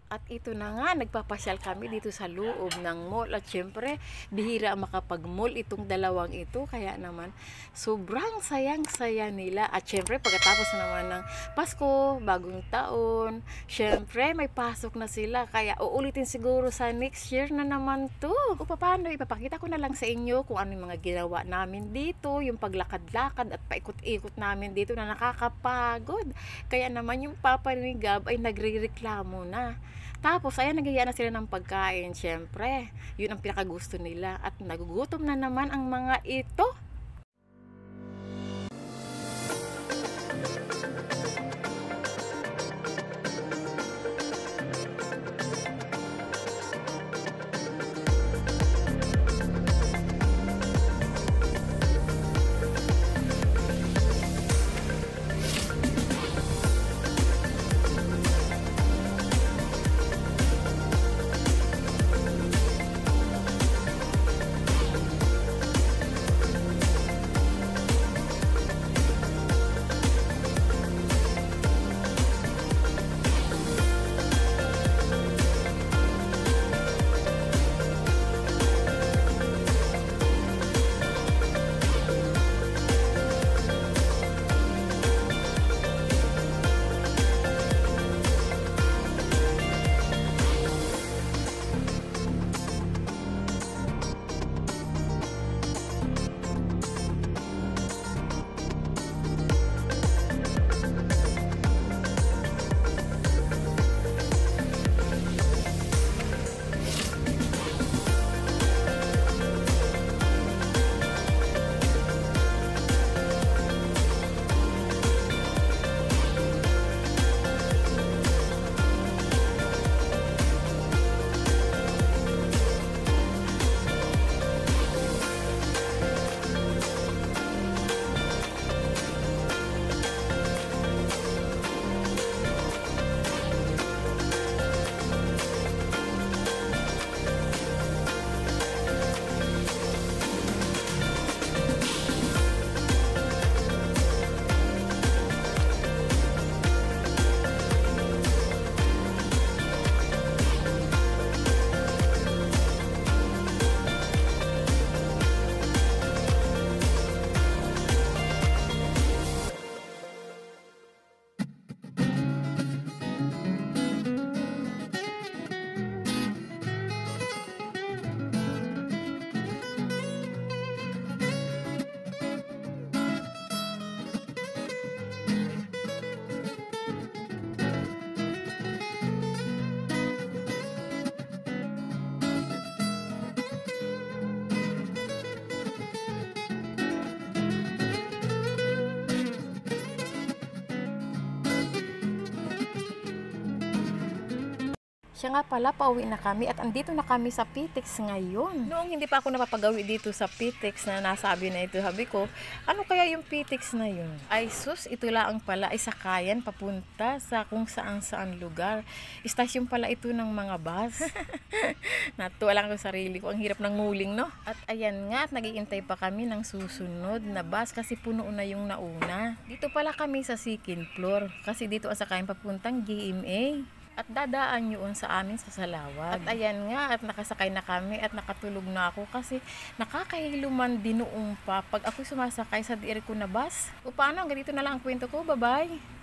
At ito na nga, nagpapasyal kami dito sa loob ng mall. At syempre, bihira makapag-mall itong dalawang ito. Kaya naman, sobrang sayang-saya nila. At syempre, pagkatapos naman ng Pasko, bagong taon, syempre, may pasok na sila. Kaya uulitin siguro sa next year na naman to. Kung paano, ipapakita ko na lang sa inyo kung ano yung mga ginawa namin dito. Yung paglakad-lakad at paikot-ikot namin dito na nakakapagod. Kaya naman yung papa ni Gab ay nagre-reklamo na. Tapos, ayan, naghiya na sila ng pagkain. Siyempre, yun ang pinakagusto nila. At nagugutom na naman ang mga ito. Siya nga pala, pauwi na kami at andito na kami sa Pitex ngayon. Noong hindi pa ako napapagawi dito sa Pitex na nasabi na ito, sabi ko, ano kaya yung Pitex na yun? Ay sus, ito lang pala ay sakayan papunta sa kung saan lugar. Istasyon pala ito ng mga bus. Natuwa lang ako sa sarili ko, ang hirap ng muling, no? At ayan nga, at naghihintay pa kami ng susunod na bus kasi puno na yung nauna. Dito pala kami sa second floor kasi dito ang sakayan papuntang GMA. At dadaan yun sa amin sa Salawag. At ayan nga, at nakasakay na kami at nakatulog na ako kasi nakakahiluman din noong pa pag ako sumasakay sa diir ko na bus. O paano, hanggang dito na lang ang kwento ko. Bye-bye!